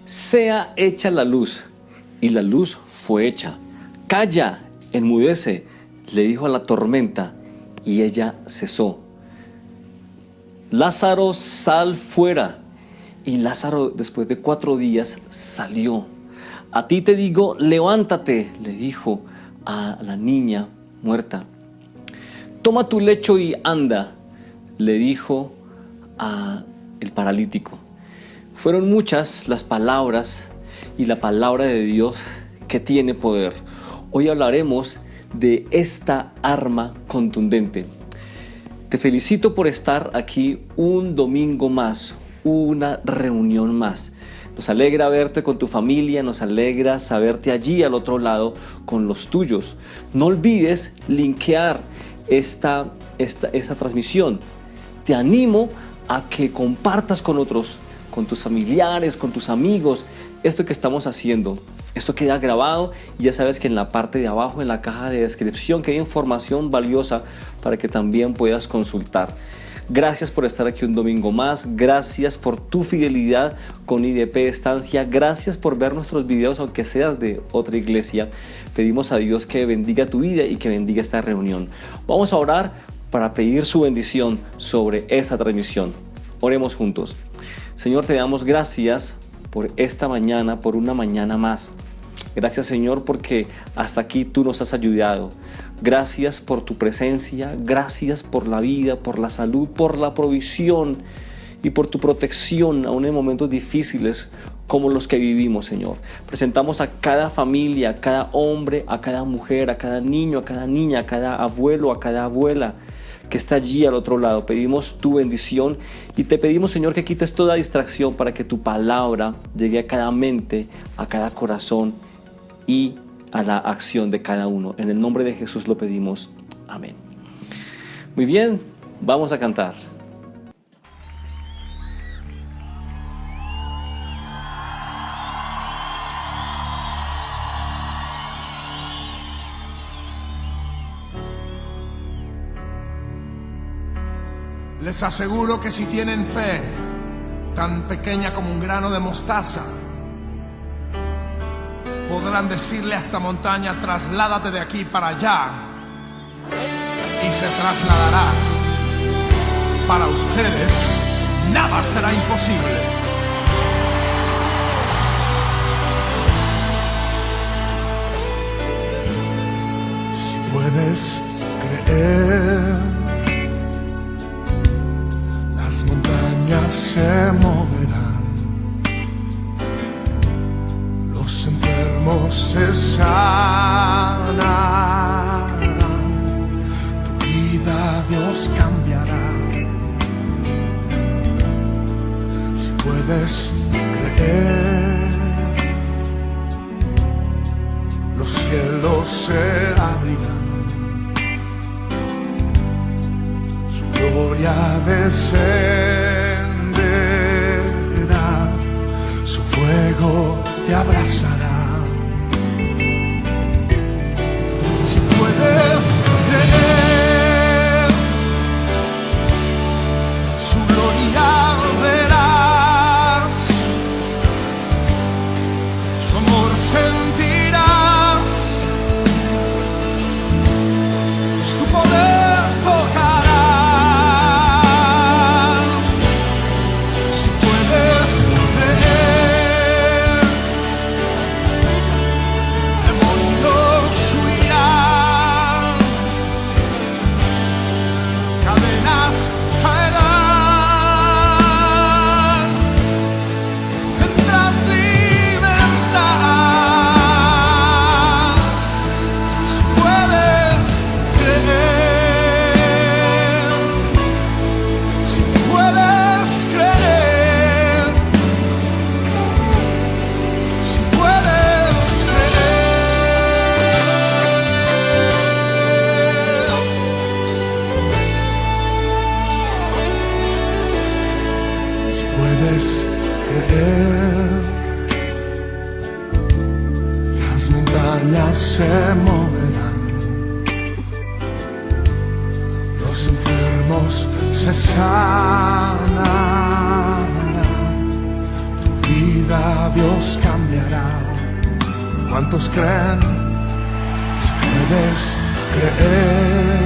sea hecha la luz. Y la luz fue hecha. Calla, enmudece, le dijo a la tormenta, y ella cesó. Lázaro, sal fuera. Y Lázaro, después de 4 días, salió. A ti te digo, levántate, le dijo a la niña muerta. Toma tu lecho y anda, le dijo a el paralítico. Fueron muchas las palabras y la palabra de Dios que tiene poder. Hoy hablaremos de esta arma contundente. Te felicito por estar aquí un domingo más, una reunión más. Nos alegra verte con tu familia, nos alegra saberte allí al otro lado con los tuyos. No olvides linkear esta transmisión. Te animo a que compartas con otros, con tus familiares, con tus amigos, esto que estamos haciendo. Esto queda grabado y ya sabes que en la parte de abajo, en la caja de descripción, que hay información valiosa para que también puedas consultar. Gracias por estar aquí un domingo más, gracias por tu fidelidad con IDP Estancia, gracias por ver nuestros videos aunque seas de otra iglesia. Pedimos a Dios que bendiga tu vida y que bendiga esta reunión. Vamos a orar para pedir su bendición sobre esta transmisión. Oremos juntos. Señor, te damos gracias por esta mañana, por una mañana más. Gracias, Señor, porque hasta aquí tú nos has ayudado. Gracias por tu presencia, gracias por la vida, por la salud, por la provisión y por tu protección aún en momentos difíciles como los que vivimos, Señor. Presentamos a cada familia, a cada hombre, a cada mujer, a cada niño, a cada niña, a cada abuelo, a cada abuela que está allí al otro lado. Pedimos tu bendición y te pedimos, Señor, que quites toda distracción para que tu palabra llegue a cada mente, a cada corazón y a la acción de cada uno. En el nombre de Jesús lo pedimos. Amén. Muy bien, vamos a cantar. Les aseguro que si tienen fe tan pequeña como un grano de mostaza, podrán decirle a esta montaña: trasládate de aquí para allá, y se trasladará. Para ustedes, nada será imposible. Si puedes creer, las montañas se moverán, los enfermos se sanarán, tu vida Dios cambiará. Si puedes creer, los cielos se abrirán, gloria descenderá, su fuego te abrazará. Si puedes creer, su gloria verás, su amor sentirás, su poder tocará. Las montañas se moverán, los enfermos se sanarán, tu vida vida Dios cambiará. ¿Cuántos creen? Si puedes creer.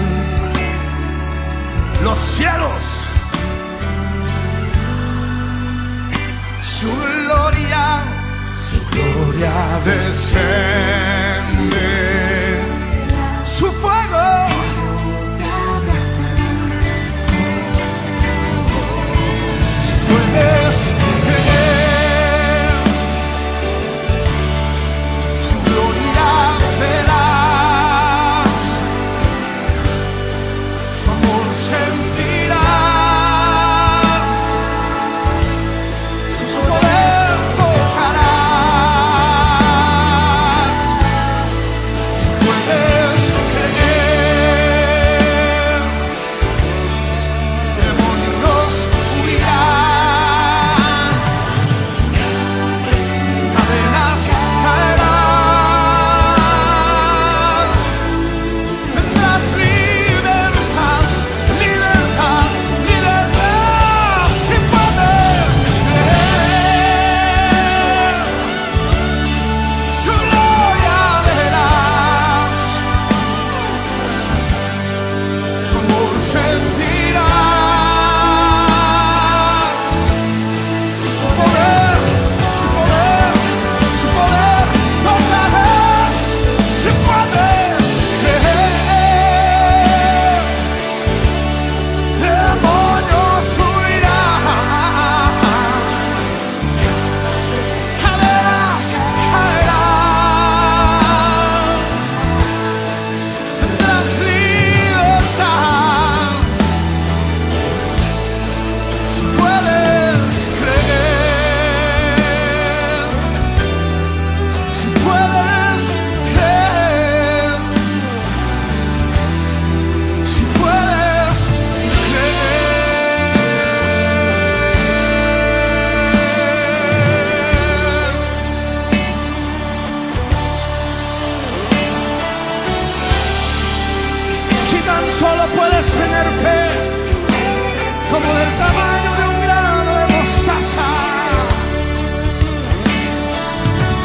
Los cielos, su gloria desciende, su fuego si puedes creer, su gloria verás, su amor sentirás, su poder tocarás. Si puedes creer, demonios huirán, cadenas caerán, tendrás libertad, libertad, libertad. Si puedes creer, su gloria verás, su amor sentirás, su poder, su poder, su poder tocarás. Si puedes creer, demonios huirán, cadenas caerán, tendrás libertad. Si puedes creer, si puedes creer, si puedes creer. Si tan solo puedes tener fe, como del tamaño de un grano de mostaza,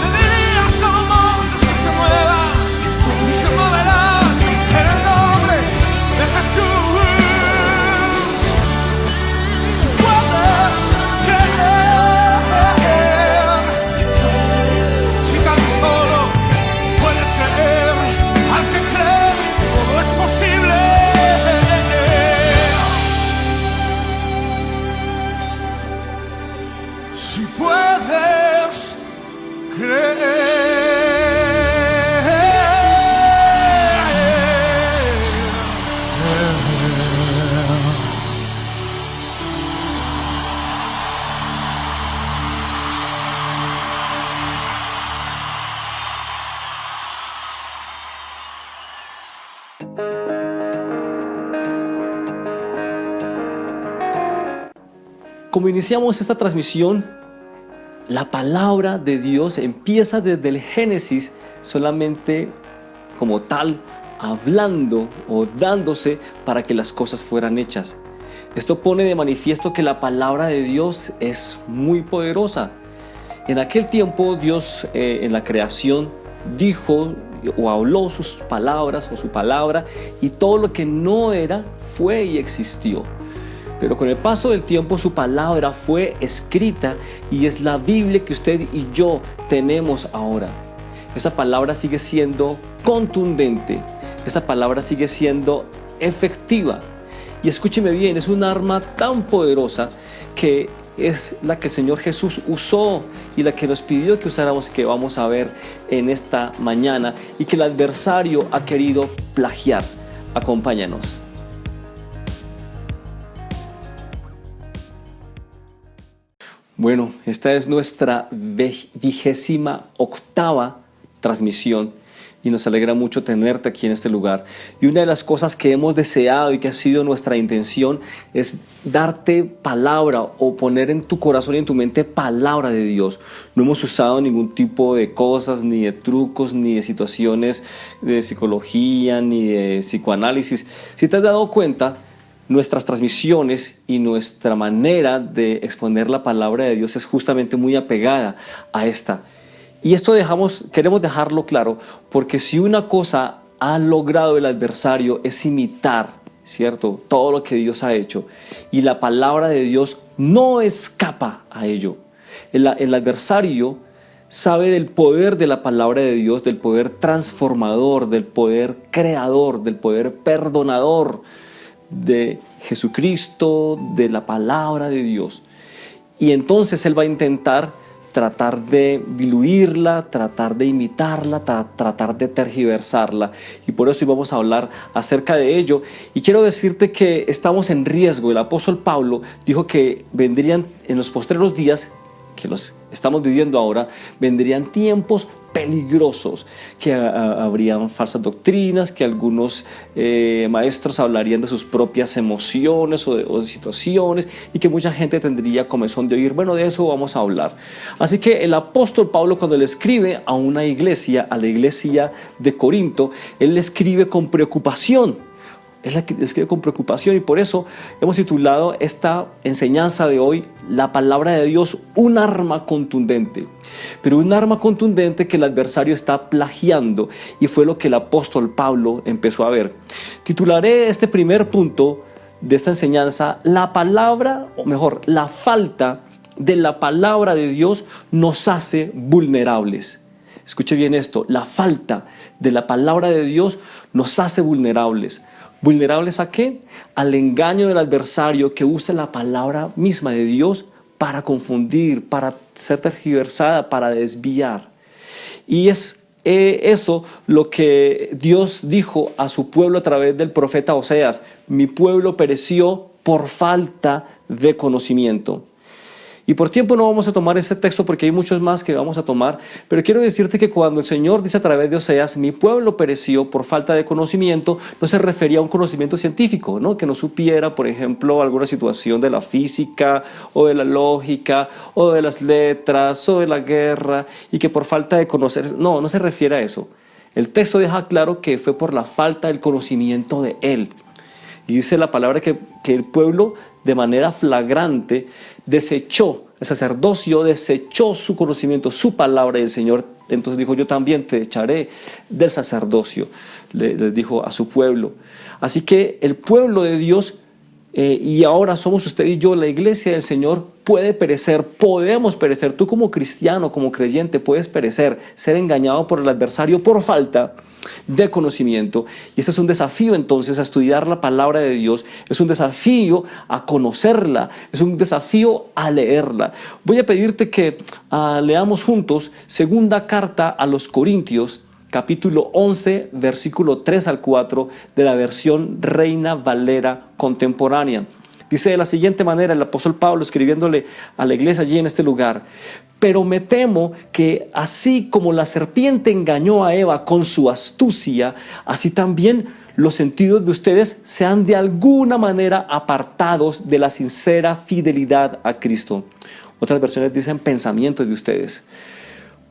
le dirías a los montes que se muevan y se moverán en el nombre de Jesús. Si puedes creer, si tan solo puedes creer, al que cree todo es posible. Si puedes creer. Como iniciamos esta transmisión, la palabra de Dios empieza desde el Génesis solamente como tal, hablando o dándose para que las cosas fueran hechas. Esto pone de manifiesto que la palabra de Dios es muy poderosa. En aquel tiempo Dios en la creación dijo o habló sus palabras o su palabra, y todo lo que no era fue y existió. Pero con el paso del tiempo su palabra fue escrita y es la Biblia que usted y yo tenemos ahora. Esa palabra sigue siendo contundente, esa palabra sigue siendo efectiva. Y escúcheme bien, es un arma tan poderosa que es la que el Señor Jesús usó y la que nos pidió que usáramos, que vamos a ver en esta mañana, y que el adversario ha querido plagiar. Acompáñanos. Bueno, esta es nuestra 28ª transmisión y nos alegra mucho tenerte aquí en este lugar. Y una de las cosas que hemos deseado y que ha sido nuestra intención es darte palabra o poner en tu corazón y en tu mente palabra de Dios. No hemos usado ningún tipo de cosas, ni de trucos, ni de situaciones de psicología, ni de psicoanálisis. Si te has dado cuenta, nuestras transmisiones y nuestra manera de exponer la palabra de Dios es justamente muy apegada a esta. Y esto queremos dejarlo claro, porque si una cosa ha logrado el adversario es imitar, ¿cierto?, todo lo que Dios ha hecho, y la palabra de Dios no escapa a ello. El adversario sabe del poder de la palabra de Dios, del poder transformador, del poder creador, del poder perdonador de Jesucristo, de la palabra de Dios. Y entonces Él va a intentar tratar de diluirla, tratar de imitarla, tratar de tergiversarla. Y por eso hoy vamos a hablar acerca de ello. Y quiero decirte que estamos en riesgo. El apóstol Pablo dijo que vendrían en los postreros días, que los estamos viviendo ahora, vendrían tiempos peligrosos, que habrían falsas doctrinas, que algunos maestros hablarían de sus propias emociones o de situaciones, y que mucha gente tendría comezón de oír. Bueno, de eso vamos a hablar. Así que el apóstol Pablo, cuando le escribe a una iglesia, a la iglesia de Corinto, él le escribe con preocupación. Es la que escribe con preocupación, y por eso hemos titulado esta enseñanza de hoy, la palabra de Dios, un arma contundente. Pero un arma contundente que el adversario está plagiando, y fue lo que el apóstol Pablo empezó a ver. Titularé este primer punto de esta enseñanza, la palabra, o mejor, la falta de la palabra de Dios nos hace vulnerables. Escuche bien esto, la falta de la palabra de Dios nos hace vulnerables. ¿Vulnerables a qué? Al engaño del adversario, que usa la palabra misma de Dios para confundir, para ser tergiversada, para desviar. Y es eso lo que Dios dijo a su pueblo a través del profeta Oseas: mi pueblo pereció por falta de conocimiento. Y por tiempo no vamos a tomar ese texto, porque hay muchos más que vamos a tomar, pero quiero decirte que cuando el Señor dice a través de Oseas, mi pueblo pereció por falta de conocimiento, no se refería a un conocimiento científico, ¿no? Que no supiera, por ejemplo, alguna situación de la física, o de la lógica, o de las letras, o de la guerra, y que por falta de conocer, no se refiere a eso. El texto deja claro que fue por la falta del conocimiento de Él. Y dice la palabra que el pueblo, de manera flagrante, desechó, el sacerdocio desechó su conocimiento, su palabra, y el Señor entonces dijo: yo también te echaré del sacerdocio, les dijo a su pueblo. Así que el pueblo de Dios, y ahora somos usted y yo, la iglesia del Señor, puede perecer, podemos perecer. Tú como cristiano, como creyente, puedes perecer, ser engañado por el adversario por falta de conocimiento. Y este es un desafío entonces a estudiar la palabra de Dios, es un desafío a conocerla, es un desafío a leerla. Voy a pedirte que leamos juntos segunda carta a los Corintios, capítulo 11, versículo 3 al 4 de la versión Reina Valera contemporánea. Dice de la siguiente manera el apóstol Pablo, escribiéndole a la iglesia allí en este lugar: pero me temo que así como la serpiente engañó a Eva con su astucia, así también los sentidos de ustedes sean de alguna manera apartados de la sincera fidelidad a Cristo. Otras versiones dicen pensamientos de ustedes.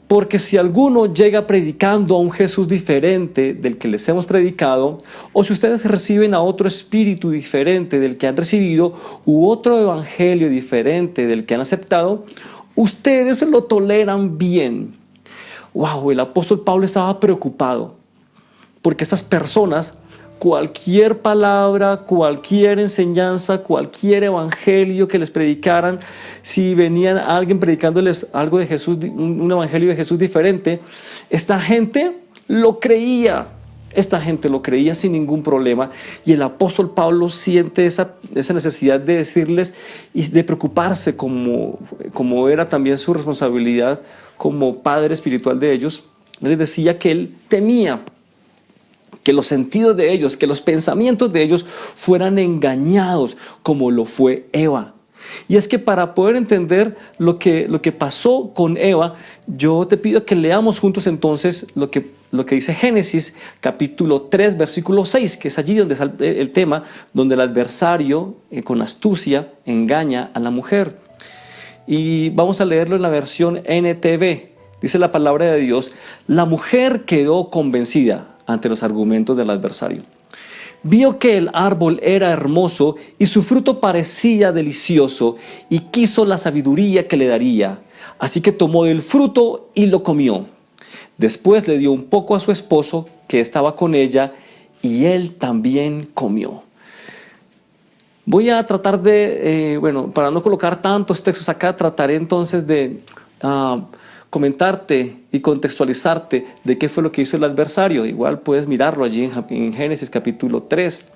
Porque si alguno llega predicando a un Jesús diferente del que les hemos predicado, o si ustedes reciben a otro espíritu diferente del que han recibido, u otro evangelio diferente del que han aceptado, ustedes lo toleran bien. Wow, el apóstol Pablo estaba preocupado, porque estas personas, cualquier palabra, cualquier enseñanza, cualquier evangelio que les predicaran, si venían alguien predicándoles algo de Jesús, un evangelio de Jesús diferente, esta gente lo creía. Esta gente lo creía sin ningún problema, y el apóstol Pablo siente esa necesidad de decirles y de preocuparse, como era también su responsabilidad como padre espiritual de ellos. Les decía que él temía que los sentidos de ellos, que los pensamientos de ellos fueran engañados como lo fue Eva. Y es que para poder entender lo que pasó con Eva, yo te pido que leamos juntos entonces lo que dice Génesis capítulo 3 versículo 6, que es allí donde está el tema, donde el adversario con astucia engaña a la mujer. Y vamos a leerlo en la versión NTV. Dice la palabra de Dios: la mujer quedó convencida ante los argumentos del adversario. vio que el árbol era hermoso y su fruto parecía delicioso y quiso la sabiduría que le daría. Así que tomó del fruto y lo comió. Después le dio un poco a su esposo que estaba con ella y él también comió. Voy a tratar de, para no colocar tantos textos acá, trataré entonces de comentarte y contextualizarte de qué fue lo que hizo el adversario. Igual puedes mirarlo allí en Génesis capítulo 3.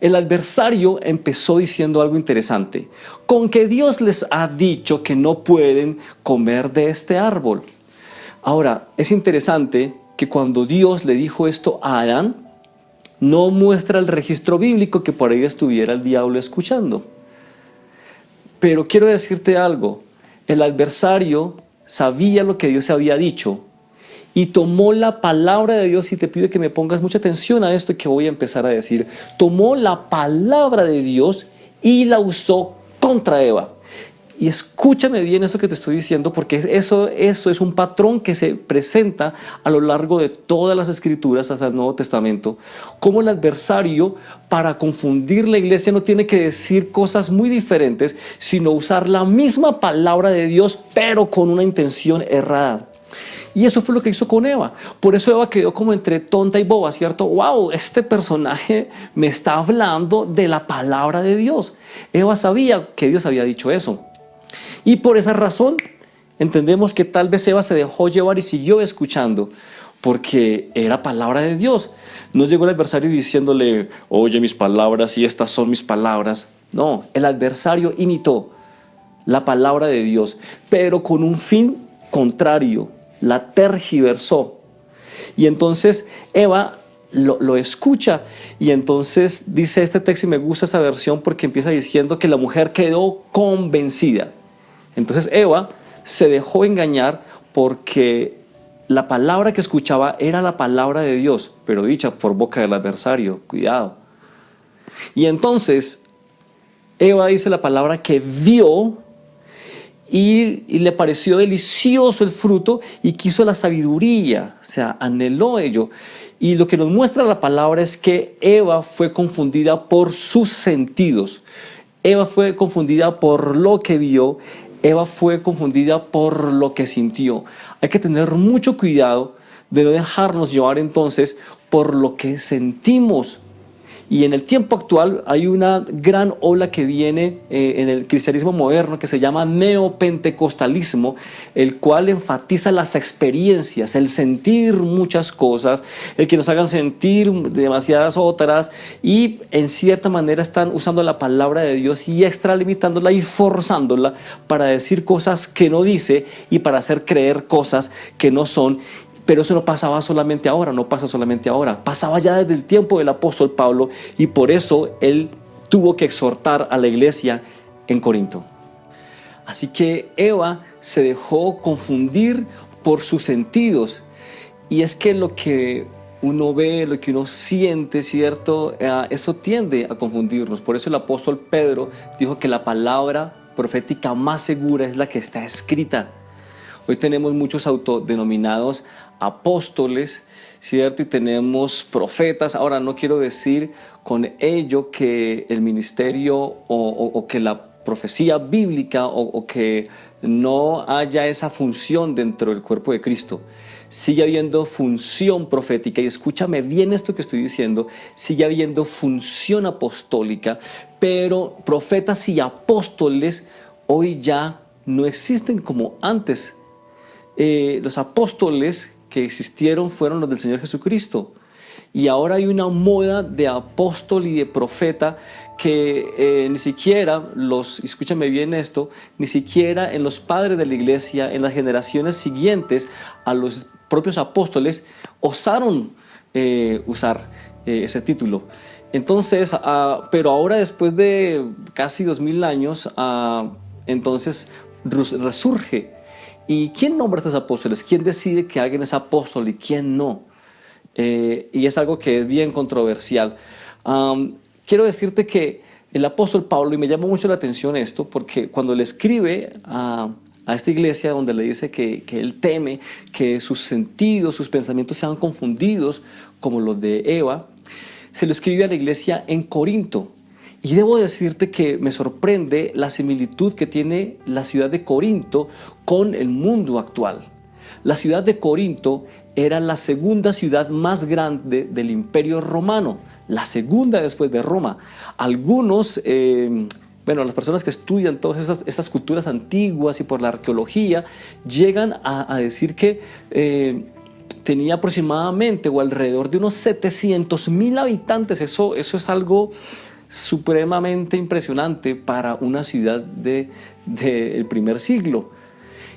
El adversario empezó diciendo algo interesante. Con que Dios les ha dicho que no pueden comer de este árbol. Ahora, es interesante que cuando Dios le dijo esto a Adán, no muestra el registro bíblico que por ahí estuviera el diablo escuchando. Pero quiero decirte algo, el adversario sabía lo que Dios había dicho y tomó la palabra de Dios, y te pido que me pongas mucha atención a esto que voy a empezar a decir. Tomó la palabra de Dios y la usó contra Eva. Y escúchame bien eso que te estoy diciendo, porque eso es un patrón que se presenta a lo largo de todas las escrituras hasta el Nuevo Testamento. Como el adversario, para confundir la iglesia, no tiene que decir cosas muy diferentes, sino usar la misma palabra de Dios, pero con una intención errada. Y eso fue lo que hizo con Eva. Por eso Eva quedó como entre tonta y boba, ¿cierto? ¡Wow! Este personaje me está hablando de la palabra de Dios. Eva sabía que Dios había dicho eso. Y por esa razón entendemos que tal vez Eva se dejó llevar y siguió escuchando, porque era palabra de Dios. No llegó el adversario diciéndole, oye mis palabras y estas son mis palabras. No, el adversario imitó la palabra de Dios, pero con un fin contrario, la tergiversó. Y entonces Eva lo escucha, y entonces dice este texto, y me gusta esta versión porque empieza diciendo que la mujer quedó convencida. Entonces Eva se dejó engañar porque la palabra que escuchaba era la palabra de Dios, pero dicha por boca del adversario. Cuidado. Y entonces Eva dice la palabra que vio y le pareció delicioso el fruto y quiso la sabiduría, o sea, anheló ello. Y lo que nos muestra la palabra es que Eva fue confundida por sus sentidos. Eva fue confundida por lo que vio. Eva fue confundida por lo que sintió. Hay que tener mucho cuidado de no dejarnos llevar entonces por lo que sentimos. Y en el tiempo actual hay una gran ola que viene en el cristianismo moderno que se llama neopentecostalismo, el cual enfatiza las experiencias, el sentir muchas cosas, el que nos hagan sentir demasiadas otras, y en cierta manera están usando la palabra de Dios y extralimitándola y forzándola para decir cosas que no dice y para hacer creer cosas que no son. Pero eso no pasaba solamente ahora, no pasa solamente ahora. Pasaba ya desde el tiempo del apóstol Pablo, y por eso él tuvo que exhortar a la iglesia en Corinto. Así que Eva se dejó confundir por sus sentidos. Y es que lo que uno ve, lo que uno siente, ¿cierto? Eso tiende a confundirnos. Por eso el apóstol Pedro dijo que la palabra profética más segura es la que está escrita. Hoy tenemos muchos autodenominados apóstoles, ¿cierto? Y tenemos profetas. Ahora, no quiero decir con ello que el ministerio o que la profecía bíblica o que no haya esa función dentro del cuerpo de Cristo. Sigue habiendo función profética, y escúchame bien esto que estoy diciendo, sigue habiendo función apostólica, pero profetas y apóstoles hoy ya no existen como antes. Los apóstoles que existieron fueron los del Señor Jesucristo, y ahora hay una moda de apóstol y de profeta que ni siquiera escúchame bien esto, ni siquiera en los padres de la iglesia, en las generaciones siguientes a los propios apóstoles, osaron usar ese título. Entonces, pero ahora, después de casi 2000 años, entonces resurge. ¿Y quién nombra a estos apóstoles? ¿Quién decide que alguien es apóstol y quién no? Y es algo que es bien controversial. Quiero decirte que el apóstol Pablo, y me llama mucho la atención esto, porque cuando le escribe a esta iglesia, donde le dice que él teme que sus sentidos, sus pensamientos sean confundidos como los de Eva, se lo escribe a la iglesia en Corinto. Y debo decirte que me sorprende la similitud que tiene la ciudad de Corinto con el mundo actual. La ciudad de Corinto era la segunda ciudad más grande del Imperio Romano, la segunda después de Roma. Algunos, las personas que estudian todas estas culturas antiguas y por la arqueología, llegan a decir que tenía aproximadamente o alrededor de unos 700,000 habitantes. Eso es algo supremamente impresionante para una ciudad del primer siglo.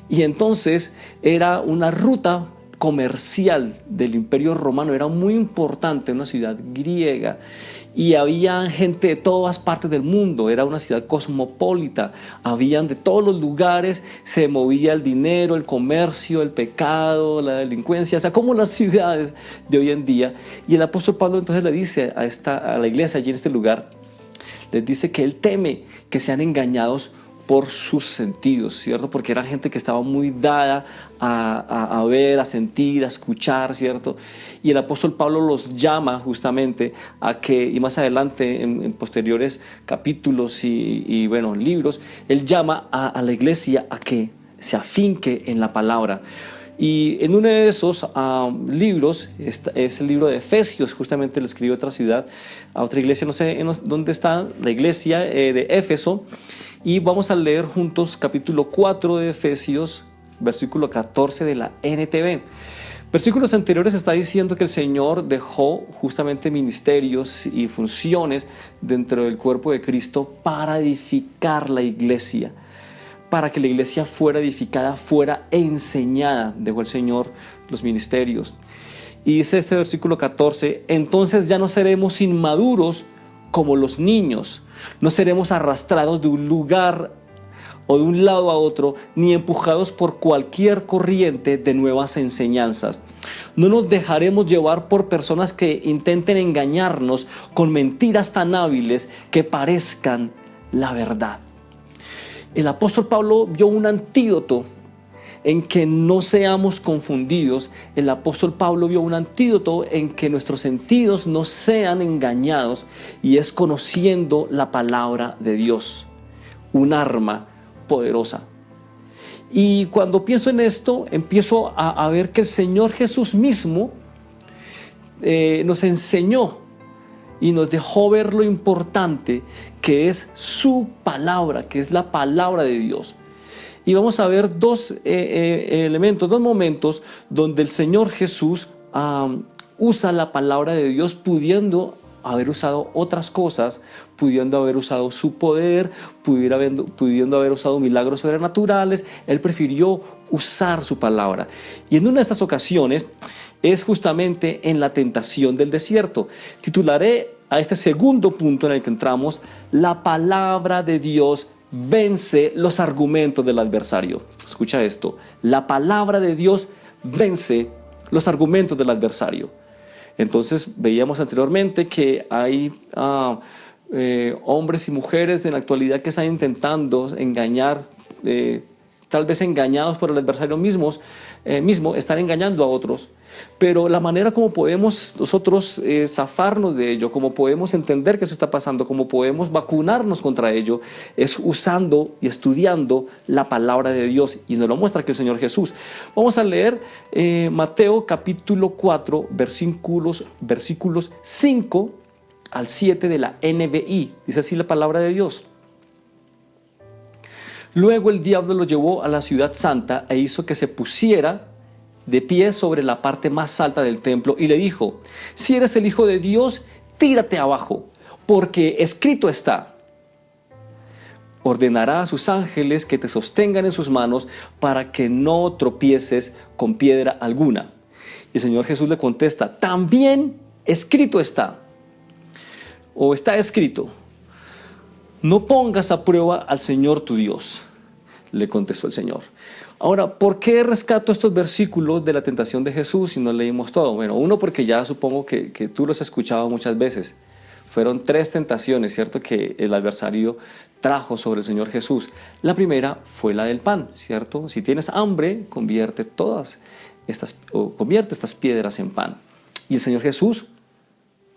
Y entonces era una ruta comercial del Imperio Romano, era muy importante, una ciudad griega, y había gente de todas partes del mundo, era una ciudad cosmopolita, habían de todos los lugares, se movía el dinero, el comercio, el pecado, la delincuencia, o sea, como las ciudades de hoy en día. Y el apóstol Pablo entonces le dice a la iglesia allí en este lugar, les dice que él teme que sean engañados por sus sentidos, ¿cierto? Porque era gente que estaba muy dada a ver, a sentir, a escuchar, ¿cierto? Y el apóstol Pablo los llama justamente a que, y más adelante en posteriores capítulos y libros, él llama a la iglesia a que se afinque en la palabra. Y en uno de esos libros es el libro de Efesios, justamente lo escribió a otra ciudad, a otra iglesia, no sé dónde está, la iglesia de Éfeso, y vamos a leer juntos capítulo 4 de Efesios, versículo 14 de la NTV. Versículos anteriores está diciendo que el Señor dejó justamente ministerios y funciones dentro del cuerpo de Cristo para edificar la iglesia, para que la iglesia fuera edificada, fuera enseñada. Dejó el Señor los ministerios. Y dice este versículo 14, entonces ya no seremos inmaduros como los niños, no seremos arrastrados de un lugar o de un lado a otro, ni empujados por cualquier corriente de nuevas enseñanzas. No nos dejaremos llevar por personas que intenten engañarnos con mentiras tan hábiles que parezcan la verdad. El apóstol Pablo vio un antídoto en que no seamos confundidos. El apóstol Pablo vio un antídoto en que nuestros sentidos no sean engañados, y es conociendo la palabra de Dios, un arma poderosa. Y cuando pienso en esto, empiezo a ver que el Señor Jesús mismo nos enseñó y nos dejó ver lo importante que es su palabra, que es la palabra de Dios. Y vamos a ver dos momentos donde el Señor Jesús usa la palabra de Dios, pudiendo haber usado otras cosas, pudiendo haber usado su poder, pudiendo haber usado milagros sobrenaturales. Él prefirió usar su palabra. Y en una de estas ocasiones es justamente en la tentación del desierto. Titularé a este segundo punto en el que entramos: la palabra de Dios vence los argumentos del adversario. Escucha esto: la palabra de Dios vence los argumentos del adversario. Entonces veíamos anteriormente que hay hombres y mujeres en la actualidad que están intentando engañar, tal vez engañados por el adversario mismo, están engañando a otros. Pero la manera como podemos nosotros zafarnos de ello, como podemos entender que eso está pasando, como podemos vacunarnos contra ello, es usando y estudiando la palabra de Dios, y nos lo muestra aquí el Señor Jesús. Vamos a leer Mateo capítulo 4, versículos 5 al 7 de la NBI. Dice así la palabra de Dios. Luego el diablo lo llevó a la ciudad santa e hizo que se pusiera de pie sobre la parte más alta del templo y le dijo: si eres el Hijo de Dios, tírate abajo, porque escrito está: ordenará a sus ángeles que te sostengan en sus manos para que no tropieces con piedra alguna. Y el Señor Jesús le contesta: también escrito está, o está escrito: no pongas a prueba al Señor tu Dios. Le contestó el Señor. Ahora, ¿por qué rescato estos versículos de la tentación de Jesús si no leímos todo? Bueno, uno, porque ya supongo que tú los has escuchado muchas veces. Fueron 3 tentaciones, ¿cierto?, que el adversario trajo sobre el Señor Jesús. La primera fue la del pan, ¿cierto? Si tienes hambre, convierte estas piedras en pan. Y el Señor Jesús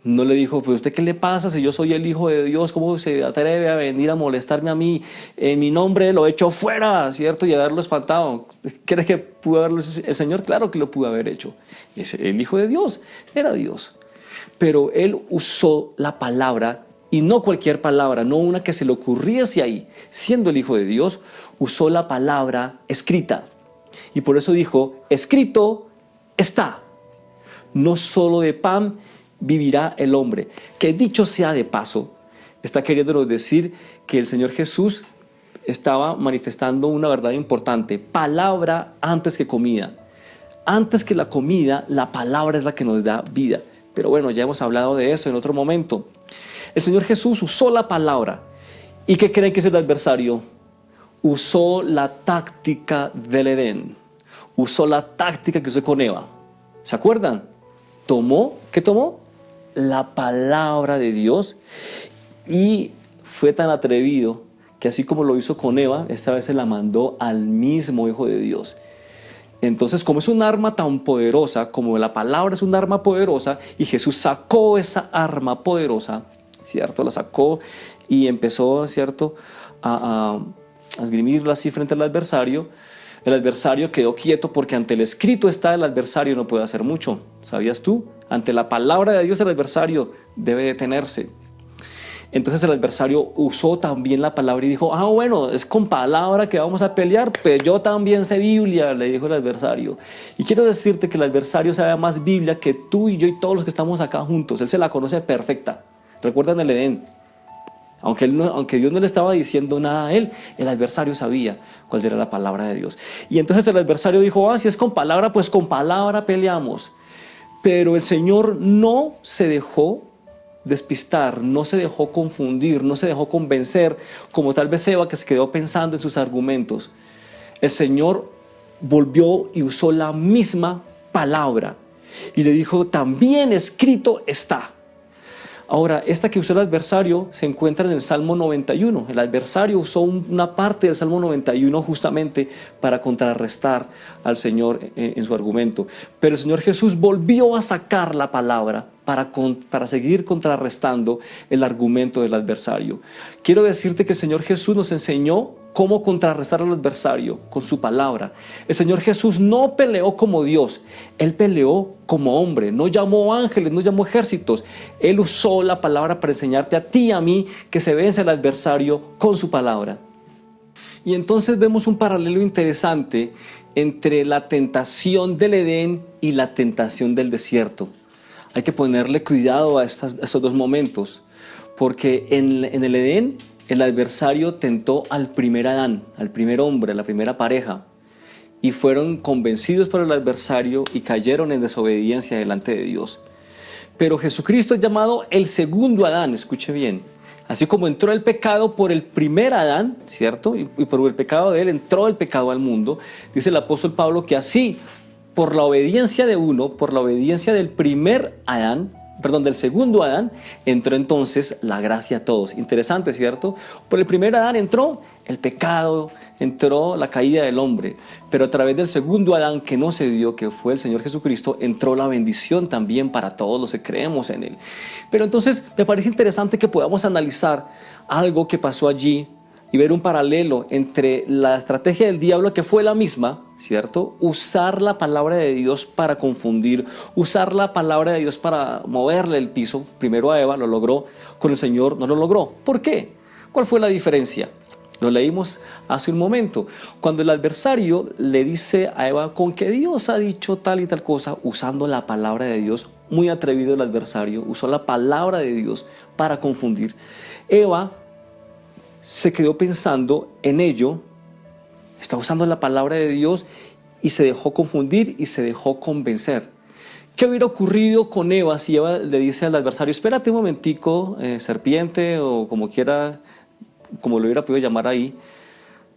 No le dijo, pero ¿usted qué le pasa si yo soy el Hijo de Dios? ¿Cómo se atreve a venir a molestarme a mí? En mi nombre lo echo fuera, ¿cierto? Y haberlo espantado. ¿Crees que pudo haberlo el Señor? Claro que lo pudo haber hecho. Es el Hijo de Dios, era Dios. Pero Él usó la palabra, y no cualquier palabra, no una que se le ocurriese ahí. Siendo el Hijo de Dios, usó la palabra escrita. Y por eso dijo, escrito está. No solo de pan vivirá el hombre. Que dicho sea de paso, está queriéndonos decir que el Señor Jesús estaba manifestando una verdad importante. Palabra antes que comida. Antes que la comida, la palabra es la que nos da vida. Pero bueno, ya hemos hablado de eso en otro momento. El Señor Jesús usó la palabra. ¿Y qué creen que es el adversario? Usó la táctica del Edén. Usó la táctica que usó con Eva. ¿Se acuerdan? ¿Qué tomó? La palabra de Dios, y fue tan atrevido que así como lo hizo con Eva, esta vez se la mandó al mismo Hijo de Dios. Entonces, como es un arma tan poderosa, como la palabra es un arma poderosa, y Jesús sacó esa arma poderosa, ¿cierto? La sacó y empezó, ¿cierto?, a esgrimirla así frente al adversario. El adversario quedó quieto porque ante el escrito está, el adversario no puede hacer mucho. ¿Sabías tú? Ante la palabra de Dios el adversario debe detenerse. Entonces el adversario usó también la palabra y dijo, bueno, es con palabra que vamos a pelear, pues yo también sé Biblia, le dijo el adversario. Y quiero decirte que el adversario sabe más Biblia que tú y yo y todos los que estamos acá juntos. Él se la conoce perfecta. ¿Recuerdan el Edén? Aunque Dios no le estaba diciendo nada a él, el adversario sabía cuál era la palabra de Dios. Y entonces el adversario dijo, si es con palabra, pues con palabra peleamos. Pero el Señor no se dejó despistar, no se dejó confundir, no se dejó convencer, como tal vez Eva, que se quedó pensando en sus argumentos. El Señor volvió y usó la misma palabra y le dijo, también escrito está. Ahora, esta que usó el adversario se encuentra en el Salmo 91. El adversario usó una parte del Salmo 91 justamente para contrarrestar al Señor en su argumento. Pero el Señor Jesús volvió a sacar la palabra para seguir contrarrestando el argumento del adversario. Quiero decirte que el Señor Jesús nos enseñó cómo contrarrestar al adversario con su palabra. El Señor Jesús no peleó como Dios, Él peleó como hombre, no llamó ángeles, no llamó ejércitos. Él usó la palabra para enseñarte a ti y a mí que se vence al adversario con su palabra. Y entonces vemos un paralelo interesante entre la tentación del Edén y la tentación del desierto. Hay que ponerle cuidado a estos dos momentos, porque en el Edén el adversario tentó al primer Adán, al primer hombre, a la primera pareja, y fueron convencidos por el adversario y cayeron en desobediencia delante de Dios. Pero Jesucristo es llamado el segundo Adán, escuche bien. Así como entró el pecado por el primer Adán, ¿cierto? Y por el pecado de él entró el pecado al mundo. Dice el apóstol Pablo que así, por la obediencia de uno, por la obediencia del del segundo Adán, entró entonces la gracia a todos. Interesante, ¿cierto? Por el primer Adán entró el pecado, entró la caída del hombre, pero a través del segundo Adán que no se dio, que fue el Señor Jesucristo, entró la bendición también para todos los que creemos en Él. Pero entonces me parece interesante que podamos analizar algo que pasó allí y ver un paralelo entre la estrategia del diablo, que fue la misma, ¿cierto? Usar la palabra de Dios para confundir, usar la palabra de Dios para moverle el piso. Primero a Eva lo logró, con el Señor no lo logró. ¿Por qué? ¿Cuál fue la diferencia? Lo leímos hace un momento. Cuando el adversario le dice a Eva, con que Dios ha dicho tal y tal cosa, usando la palabra de Dios, muy atrevido el adversario, usó la palabra de Dios para confundir. Eva se quedó pensando en ello, está usando la palabra de Dios y se dejó confundir y se dejó convencer. ¿Qué hubiera ocurrido con Eva si Eva le dice al adversario, espérate un momentico, serpiente o como quiera, como lo hubiera podido llamar ahí,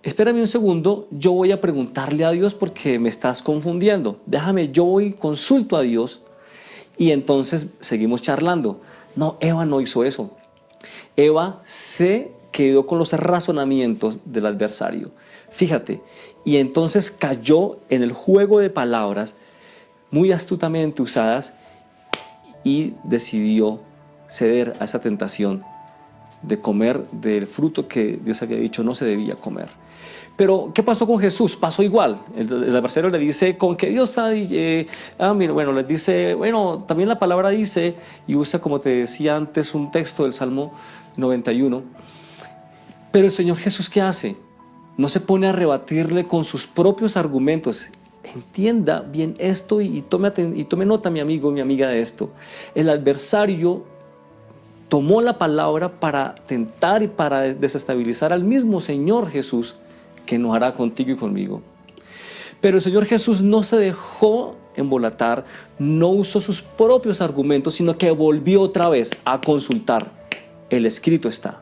espérame un segundo, yo voy a preguntarle a Dios porque me estás confundiendo, déjame, yo voy, consulto a Dios y entonces seguimos charlando. No, Eva no hizo eso. Eva se quedó con los razonamientos del adversario. Fíjate, y entonces cayó en el juego de palabras muy astutamente usadas y decidió ceder a esa tentación de comer del fruto que Dios había dicho no se debía comer. Pero, ¿qué pasó con Jesús? Pasó igual. El adversario le dice, con que Dios les dice, bueno, también la palabra dice, y usa, como te decía antes, un texto del Salmo 91. Pero el Señor Jesús, ¿qué hace? No se pone a rebatirle con sus propios argumentos. Entienda bien esto y tome nota, mi amigo y mi amiga, de esto. El adversario tomó la palabra para tentar y para desestabilizar al mismo Señor Jesús, que nos hará contigo y conmigo. Pero el Señor Jesús no se dejó embolatar, no usó sus propios argumentos, sino que volvió otra vez a consultar. El escrito está.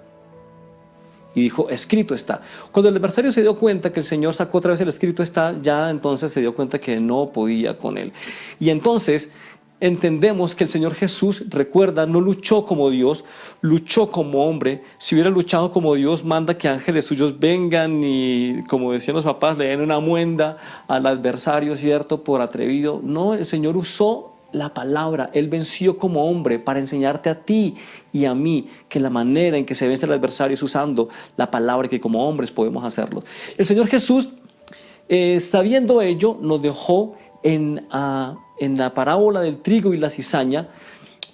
Y dijo, escrito está. Cuando el adversario se dio cuenta que el Señor sacó otra vez el escrito está, ya entonces se dio cuenta que no podía con él. Y entonces entendemos que el Señor Jesús, recuerda, no luchó como Dios, luchó como hombre. Si hubiera luchado como Dios, manda que ángeles suyos vengan y, como decían los papás, le den una muenda al adversario, ¿cierto?, por atrevido. No, el Señor usó la palabra. Él venció como hombre para enseñarte a ti y a mí que la manera en que se vence el adversario es usando la palabra, y que como hombres podemos hacerlo. El Señor Jesús, sabiendo ello, nos dejó en la parábola del trigo y la cizaña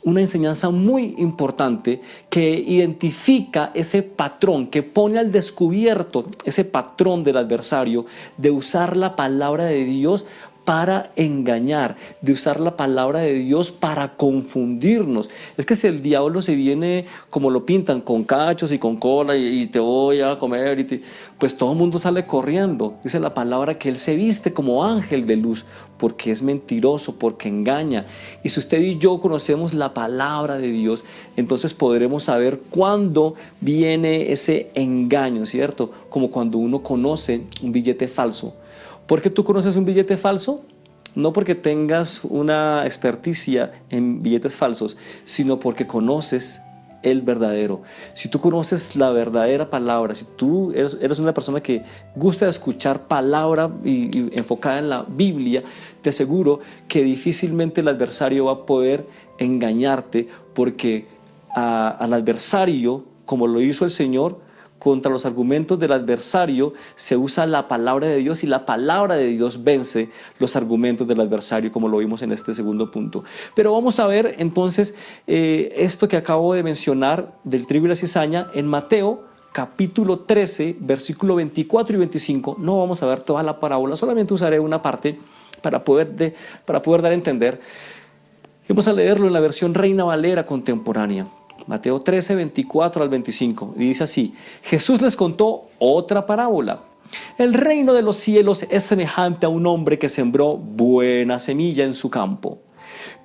una enseñanza muy importante que identifica ese patrón, que pone al descubierto ese patrón del adversario de usar la palabra de Dios para engañar, de usar la palabra de Dios para confundirnos. Es que si el diablo se viene como lo pintan, con cachos y con cola y te voy a comer, pues todo el mundo sale corriendo. Dice la palabra que él se viste como ángel de luz, porque es mentiroso, porque engaña. Y si usted y yo conocemos la palabra de Dios, entonces podremos saber cuándo viene ese engaño, ¿cierto? Como cuando uno conoce un billete falso. ¿Por qué tú conoces un billete falso? No porque tengas una experticia en billetes falsos, sino porque conoces el verdadero. Si tú conoces la verdadera palabra, si tú eres una persona que gusta de escuchar palabra y enfocada en la Biblia, te aseguro que difícilmente el adversario va a poder engañarte, porque al adversario, como lo hizo el Señor, contra los argumentos del adversario se usa la palabra de Dios, y la palabra de Dios vence los argumentos del adversario, como lo vimos en este segundo punto. Pero vamos a ver entonces esto que acabo de mencionar del trigo y la cizaña en Mateo capítulo 13, versículo 24 y 25. No vamos a ver toda la parábola, solamente usaré una parte para poder dar a entender. Vamos a leerlo en la versión Reina Valera contemporánea. Mateo 13, 24 al 25, y dice así: Jesús les contó otra parábola. El reino de los cielos es semejante a un hombre que sembró buena semilla en su campo.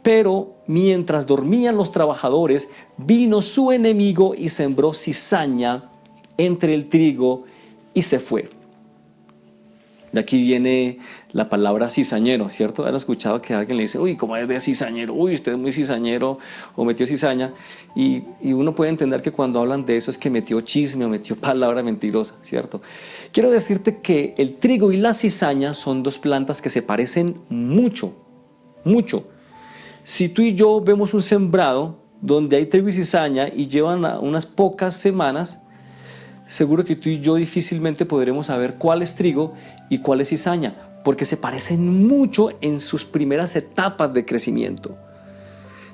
Pero mientras dormían los trabajadores, vino su enemigo y sembró cizaña entre el trigo y se fue. De aquí viene la palabra cizañero, ¿cierto? ¿Han escuchado que alguien le dice, uy, ¿cómo es de cizañero? Uy, usted es muy cizañero, o metió cizaña. Y uno puede entender que cuando hablan de eso es que metió chisme o metió palabra mentirosa, ¿cierto? Quiero decirte que el trigo y la cizaña son dos plantas que se parecen mucho, mucho. Si tú y yo vemos un sembrado donde hay trigo y cizaña y llevan unas pocas semanas, seguro que tú y yo difícilmente podremos saber cuál es trigo y cuál es cizaña, porque se parecen mucho en sus primeras etapas de crecimiento.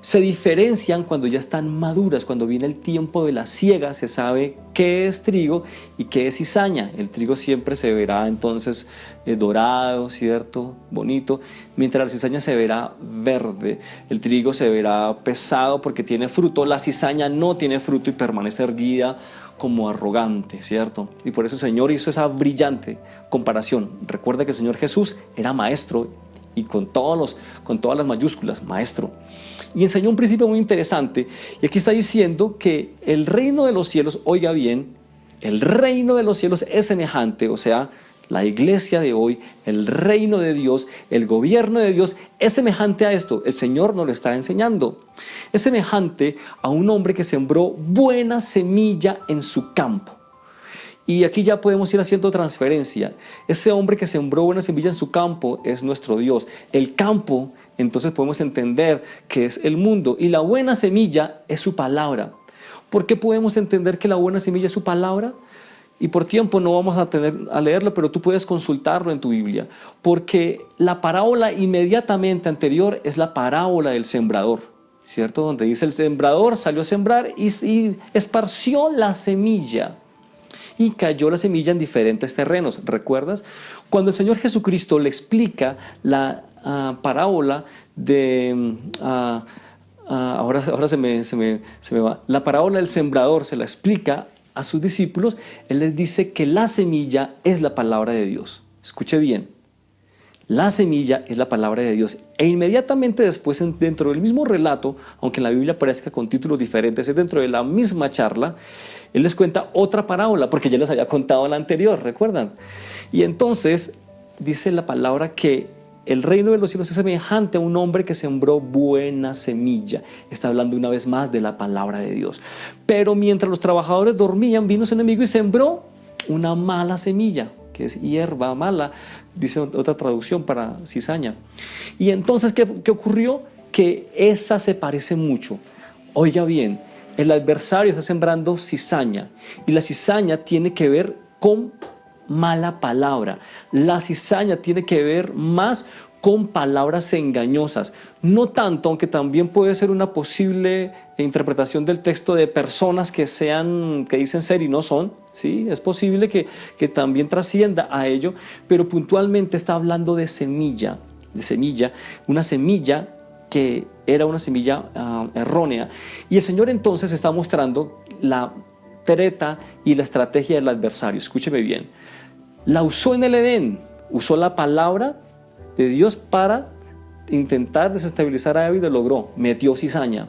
Se diferencian cuando ya están maduras, cuando viene el tiempo de la siega, se sabe qué es trigo y qué es cizaña. El trigo siempre se verá entonces dorado, ¿cierto? Bonito, mientras la cizaña se verá verde. El trigo se verá pesado porque tiene fruto, la cizaña no tiene fruto y permanece erguida como arrogante, ¿cierto? Y por eso el Señor hizo esa brillante comparación. Recuerda que el Señor Jesús era maestro, y con todas las mayúsculas, maestro. Y enseñó un principio muy interesante, y aquí está diciendo que el reino de los cielos, oiga bien, el reino de los cielos es semejante, o sea, la iglesia de hoy, el reino de Dios, el gobierno de Dios es semejante a esto. El Señor nos lo está enseñando. Es semejante a un hombre que sembró buena semilla en su campo. Y aquí ya podemos ir haciendo transferencia. Ese hombre que sembró buena semilla en su campo es nuestro Dios. El campo, entonces podemos entender que es el mundo. Y la buena semilla es su palabra. ¿Por qué podemos entender que la buena semilla es su palabra? Y por tiempo no vamos a leerlo, pero tú puedes consultarlo en tu Biblia. Porque la parábola inmediatamente anterior es la parábola del sembrador, ¿cierto? Donde dice el sembrador salió a sembrar y esparció la semilla. Y cayó la semilla en diferentes terrenos. ¿Recuerdas? Cuando el Señor Jesucristo le explica la parábola de... ahora se me va. La parábola del sembrador se la explica a sus discípulos. Él les dice que la semilla es la palabra de Dios. Escuche bien. La semilla es la palabra de Dios. E inmediatamente después, dentro del mismo relato, aunque en la Biblia aparezca con títulos diferentes, es dentro de la misma charla, Él les cuenta otra parábola, porque ya les había contado la anterior, ¿recuerdan? Y entonces dice la palabra que el reino de los cielos es semejante a un hombre que sembró buena semilla. Está hablando una vez más de la palabra de Dios. Pero mientras los trabajadores dormían, vino su enemigo y sembró una mala semilla, que es hierba mala, dice otra traducción para cizaña. Y entonces, ¿qué ocurrió? Que esa se parece mucho. Oiga bien, el adversario está sembrando cizaña, y la cizaña tiene que ver con mala palabra. La cizaña tiene que ver más con palabras engañosas. No tanto, aunque también puede ser una posible interpretación del texto de personas que dicen ser y no son. ¿Sí? Es posible que también trascienda a ello, pero puntualmente está hablando de semilla, una semilla que era una semilla errónea. Y el Señor entonces está mostrando la treta y la estrategia del adversario. Escúcheme bien. La usó en el Edén, usó la palabra de Dios para intentar desestabilizar a Eva y lo logró, metió cizaña.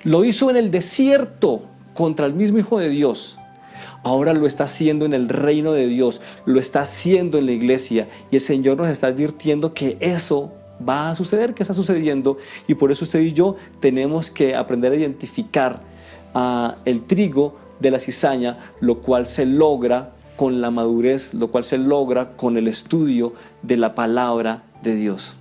Lo hizo en el desierto contra el mismo Hijo de Dios. Ahora lo está haciendo en el reino de Dios, lo está haciendo en la iglesia, y el Señor nos está advirtiendo que eso va a suceder, que está sucediendo, y por eso usted y yo tenemos que aprender a identificar el trigo de la cizaña, lo cual se logra con la madurez, lo cual se logra con el estudio de la palabra de Dios.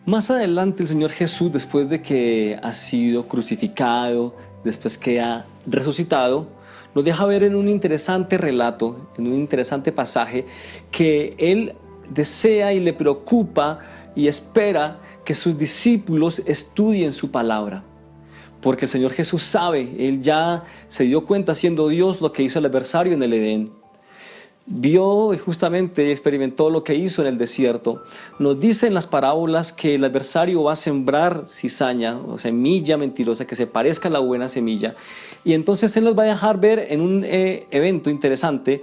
Más adelante el Señor Jesús, después de que ha sido crucificado, después que ha resucitado, nos deja ver en un interesante relato, en un interesante pasaje, que Él desea y le preocupa y espera que sus discípulos estudien su palabra. Porque el Señor Jesús sabe, Él ya se dio cuenta siendo Dios lo que hizo el adversario en el Edén. Vio y justamente experimentó lo que hizo en el desierto. Nos dice en las parábolas que el adversario va a sembrar cizaña o semilla mentirosa que se parezca a la buena semilla, y entonces Él nos va a dejar ver en un evento interesante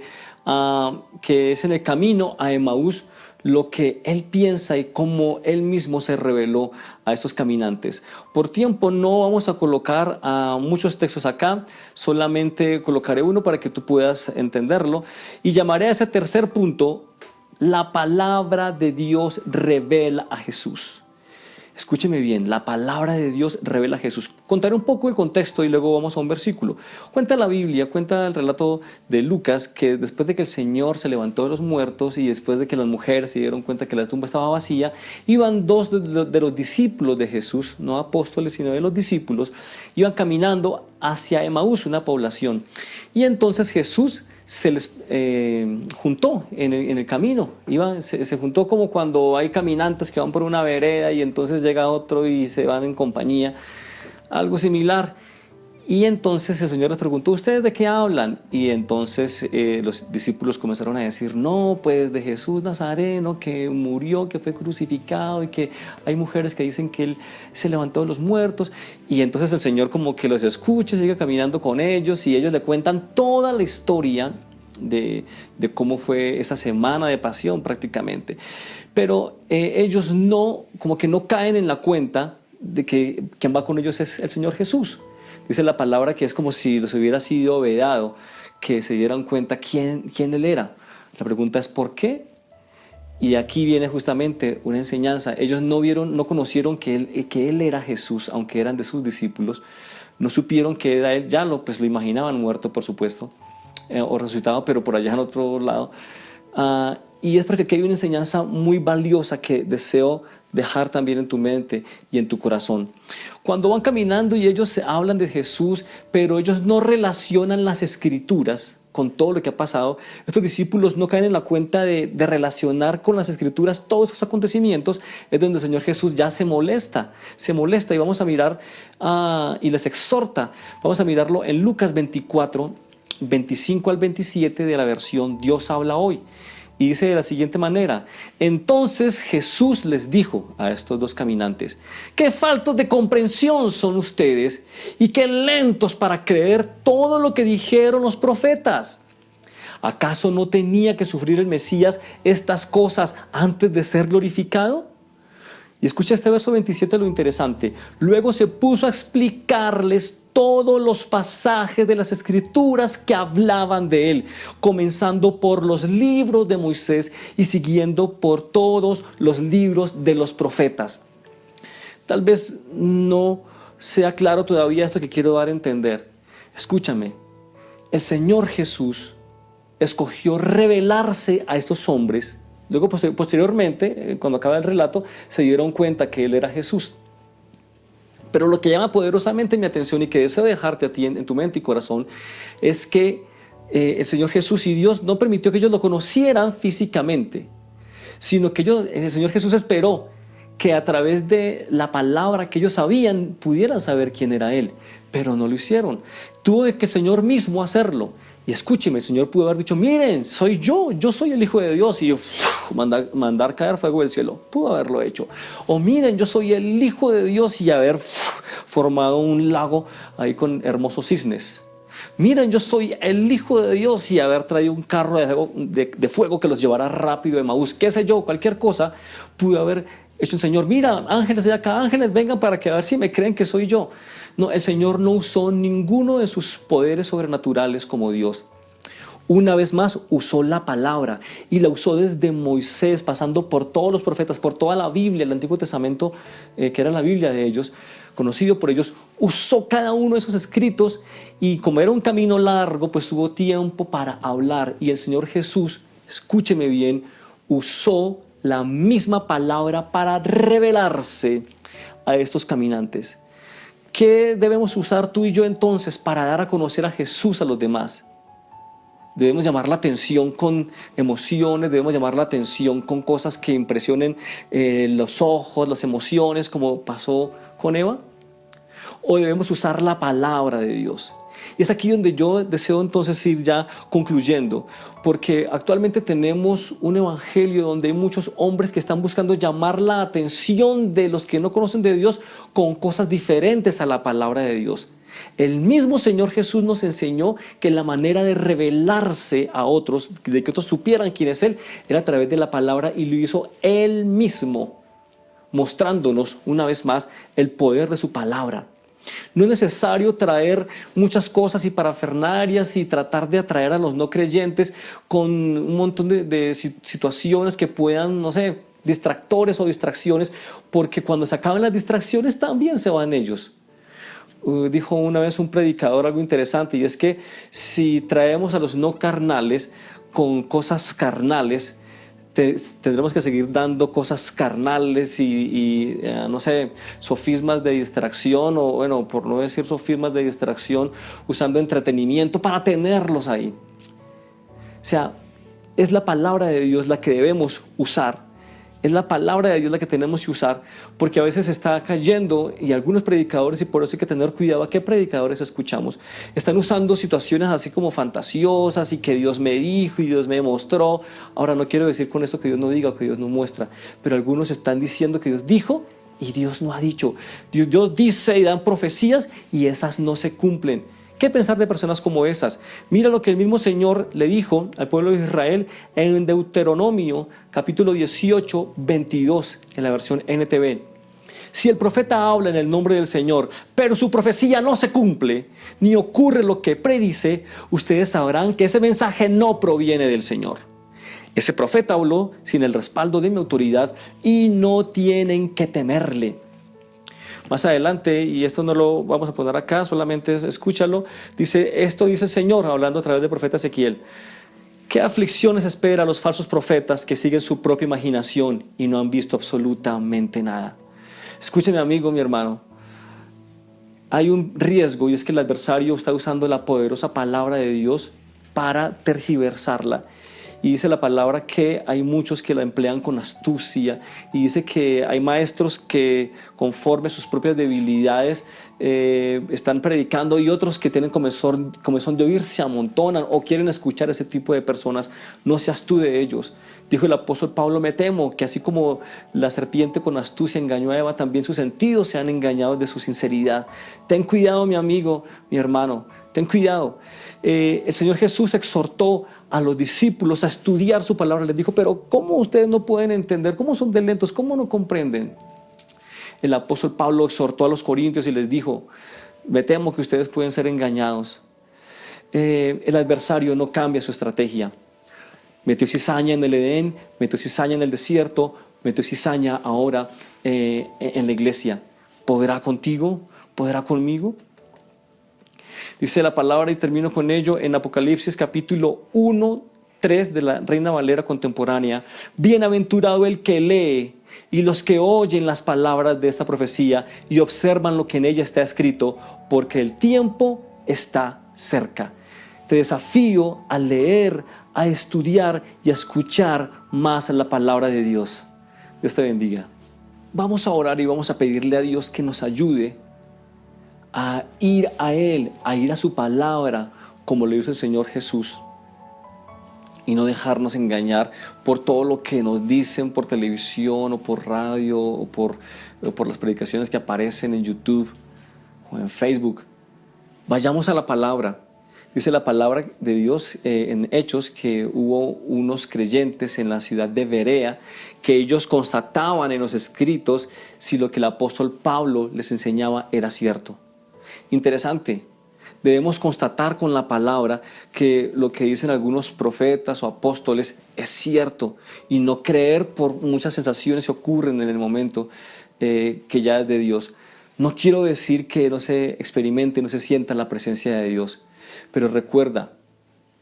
que es en el camino a Emaús, lo que Él piensa y cómo Él mismo se reveló a estos caminantes. Por tiempo no vamos a colocar muchos textos acá, solamente colocaré uno para que tú puedas entenderlo, y llamaré a ese tercer punto: la palabra de Dios revela a Jesús. Escúcheme bien, la palabra de Dios revela a Jesús. Contaré un poco el contexto y luego vamos a un versículo. Cuenta la Biblia, cuenta el relato de Lucas, que después de que el Señor se levantó de los muertos y después de que las mujeres se dieron cuenta que la tumba estaba vacía, iban dos de los discípulos de Jesús, no apóstoles sino de los discípulos, iban caminando hacia Emaús, una población. Y entonces Jesús se les juntó en el camino. Se juntó como cuando hay caminantes que van por una vereda y entonces llega otro y se van en compañía, algo similar. Y entonces el Señor les preguntó: ¿ustedes de qué hablan? Y entonces los discípulos comenzaron a decir: no, pues de Jesús Nazareno, que murió, que fue crucificado, y que hay mujeres que dicen que Él se levantó de los muertos. Y entonces el Señor como que los escucha, sigue caminando con ellos, y ellos le cuentan toda la historia de cómo fue esa semana de pasión prácticamente. Pero ellos como que no caen en la cuenta de que quien va con ellos es el Señor Jesús. Dice la palabra que es como si les hubiera sido vedado, que se dieran cuenta quién Él era. La pregunta es ¿por qué? Y aquí viene justamente una enseñanza. Ellos no conocieron que él era Jesús, aunque eran de sus discípulos. No supieron que era Él, ya lo imaginaban muerto, por supuesto. o resucitado, pero por allá en otro lado. Y es porque aquí hay una enseñanza muy valiosa que deseo dejar también en tu mente y en tu corazón. Cuando van caminando y ellos hablan de Jesús, pero ellos no relacionan las escrituras con todo lo que ha pasado, estos discípulos no caen en la cuenta de relacionar con las escrituras todos esos acontecimientos, es donde el Señor Jesús ya se molesta y vamos a mirar y les exhorta. Vamos a mirarlo en Lucas 24, 25 al 27 de la versión Dios habla hoy. Y dice de la siguiente manera: entonces Jesús les dijo a estos dos caminantes: qué faltos de comprensión son ustedes y qué lentos para creer todo lo que dijeron los profetas. ¿Acaso no tenía que sufrir el Mesías estas cosas antes de ser glorificado? Y escucha este verso 27, lo interesante. Luego se puso a explicarles todos los pasajes de las escrituras que hablaban de él, comenzando por los libros de Moisés y siguiendo por todos los libros de los profetas. Tal vez no sea claro todavía esto que quiero dar a entender. Escúchame, el Señor Jesús escogió revelarse a estos hombres. Luego, posteriormente, cuando acaba el relato, se dieron cuenta que Él era Jesús. Pero lo que llama poderosamente mi atención y que deseo dejarte a ti en tu mente y corazón es que el Señor Jesús y Dios no permitió que ellos lo conocieran físicamente, sino que el Señor Jesús esperó que a través de la palabra que ellos sabían pudieran saber quién era Él, pero no lo hicieron. Tuvo que el Señor mismo hacerlo. Y escúcheme, el Señor pudo haber dicho: miren, soy yo soy el Hijo de Dios, y mandar caer fuego del cielo. Pudo haberlo hecho. O miren, yo soy el Hijo de Dios, y haber formado un lago ahí con hermosos cisnes. Miren, yo soy el Hijo de Dios, y haber traído un carro de fuego que los llevará rápido de Emaús. Qué sé yo, cualquier cosa pudo haber hecho el Señor. Mira, ángeles de acá, ángeles, vengan para que a ver si me creen que soy yo. No, el Señor no usó ninguno de sus poderes sobrenaturales como Dios. Una vez más usó la palabra, y la usó desde Moisés, pasando por todos los profetas, por toda la Biblia, el Antiguo Testamento, que era la Biblia de ellos, conocido por ellos. Usó cada uno de esos escritos, y como era un camino largo, pues tuvo tiempo para hablar. Y el Señor Jesús, escúcheme bien, usó la misma palabra para revelarse a estos caminantes. ¿Qué debemos usar tú y yo entonces para dar a conocer a Jesús a los demás? Debemos llamar la atención con emociones, debemos llamar la atención con cosas que impresionen los ojos, las emociones, como pasó con Eva. ¿O debemos usar la palabra de Dios? Y es aquí donde yo deseo entonces ir ya concluyendo, porque actualmente tenemos un evangelio donde hay muchos hombres que están buscando llamar la atención de los que no conocen de Dios con cosas diferentes a la palabra de Dios. El mismo Señor Jesús nos enseñó que la manera de revelarse a otros, de que otros supieran quién es Él, era a través de la palabra, y lo hizo Él mismo, mostrándonos una vez más el poder de su palabra. No es necesario traer muchas cosas y parafernalias y tratar de atraer a los no creyentes con un montón de situaciones que puedan, no sé, distractores o distracciones, porque cuando se acaban las distracciones también se van ellos. Dijo una vez un predicador algo interesante, y es que si traemos a los no carnales con cosas carnales, tendremos que seguir dando cosas carnales y no sé, sofismas de distracción, o bueno, por no decir sofismas de distracción, usando entretenimiento para tenerlos ahí. O sea, es la palabra de Dios la que debemos usar. Es la palabra de Dios la que tenemos que usar, porque a veces está cayendo, y algunos predicadores, y por eso hay que tener cuidado a qué predicadores escuchamos, están usando situaciones así como fantasiosas, y que Dios me dijo y Dios me mostró. Ahora, no quiero decir con esto que Dios no diga o que Dios no muestra, pero algunos están diciendo que Dios dijo y Dios no ha dicho. Dios dice y dan profecías, y esas no se cumplen. ¿Qué pensar de personas como esas? Mira lo que el mismo Señor le dijo al pueblo de Israel en Deuteronomio capítulo 18, 22, en la versión NTV. Si el profeta habla en el nombre del Señor, pero su profecía no se cumple, ni ocurre lo que predice, ustedes sabrán que ese mensaje no proviene del Señor. Ese profeta habló sin el respaldo de mi autoridad, y no tienen que temerle. Más adelante, y esto no lo vamos a poner acá, solamente escúchalo, dice, esto dice el Señor, hablando a través del profeta Ezequiel. ¿Qué aflicciones espera a los falsos profetas que siguen su propia imaginación y no han visto absolutamente nada? Escúcheme, amigo, mi hermano. Hay un riesgo, y es que el adversario está usando la poderosa palabra de Dios para tergiversarla. Y dice la palabra que hay muchos que la emplean con astucia, y dice que hay maestros que conforme sus propias debilidades están predicando, y otros que tienen comezón de oír se amontonan o quieren escuchar a ese tipo de personas. No seas tú de ellos. Dijo el apóstol Pablo, me temo que así como la serpiente con astucia engañó a Eva, también sus sentidos se han engañado de su sinceridad. Ten cuidado, mi amigo, mi hermano, ten cuidado. El Señor Jesús exhortó a los discípulos a estudiar su palabra. Les dijo, pero ¿cómo ustedes no pueden entender? ¿Cómo son de lentos? ¿Cómo no comprenden? El apóstol Pablo exhortó a los corintios y les dijo, me temo que ustedes pueden ser engañados. El adversario no cambia su estrategia. Metió cizaña en el Edén, metió cizaña en el desierto, metió cizaña ahora en la iglesia. ¿Podrá contigo? ¿Podrá conmigo? Dice la palabra, y termino con ello, en Apocalipsis capítulo 1:3 de la Reina Valera contemporánea. Bienaventurado el que lee y los que oyen las palabras de esta profecía y observan lo que en ella está escrito, porque el tiempo está cerca. Te desafío a leer, a estudiar y a escuchar más la palabra de Dios. Dios te bendiga. Vamos a orar y vamos a pedirle a Dios que nos ayude a ir a Él, a ir a su palabra, como le dice el Señor Jesús, y no dejarnos engañar por todo lo que nos dicen por televisión o por radio o por las predicaciones que aparecen en YouTube o en Facebook. Vayamos a la palabra. Dice la palabra de Dios en Hechos que hubo unos creyentes en la ciudad de Berea que ellos constataban en los escritos si lo que el apóstol Pablo les enseñaba era cierto. Interesante. Debemos constatar con la palabra que lo que dicen algunos profetas o apóstoles es cierto y no creer por muchas sensaciones que ocurren en el momento que ya es de Dios. No quiero decir que no se experimente, no se sienta la presencia de Dios, pero recuerda,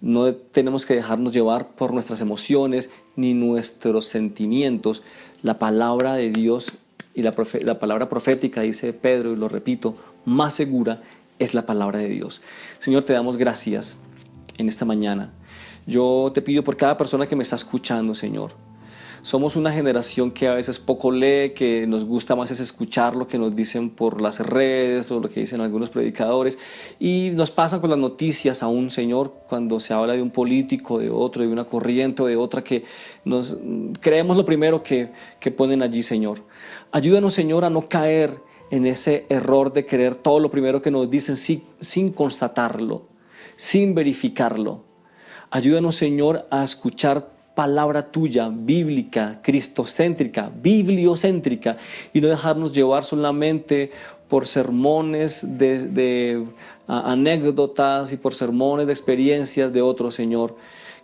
no tenemos que dejarnos llevar por nuestras emociones ni nuestros sentimientos. La palabra de Dios y la palabra profética, dice Pedro, y lo repito, más segura es la palabra de Dios. Señor, te damos gracias en esta mañana. Yo te pido por cada persona que me está escuchando, Señor. Somos una generación que a veces poco lee, que nos gusta más es escuchar lo que nos dicen por las redes o lo que dicen algunos predicadores, y nos pasan con las noticias aún, Señor, cuando se habla de un político, de otro, de una corriente o de otra, que nos creemos lo primero que ponen allí, Señor. Ayúdanos, Señor, a no caer en ese error de creer todo lo primero que nos dicen sin constatarlo, sin verificarlo. Ayúdanos, Señor, a escuchar palabra tuya, bíblica, cristocéntrica, bibliocéntrica, y no dejarnos llevar solamente por sermones de anécdotas y por sermones de experiencias de otros, Señor,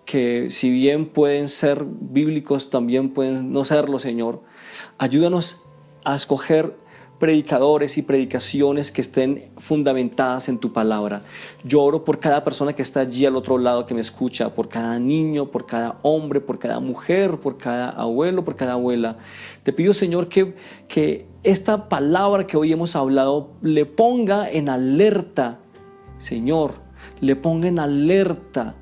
que si bien pueden ser bíblicos, también pueden no serlo, Señor. Ayúdanos a escoger predicadores y predicaciones que estén fundamentadas en tu palabra. Yo oro por cada persona que está allí al otro lado que me escucha, por cada niño, por cada hombre, por cada mujer, por cada abuelo, por cada abuela. Te pido, Señor, que esta palabra que hoy hemos hablado le ponga en alerta, Señor, le ponga en alerta.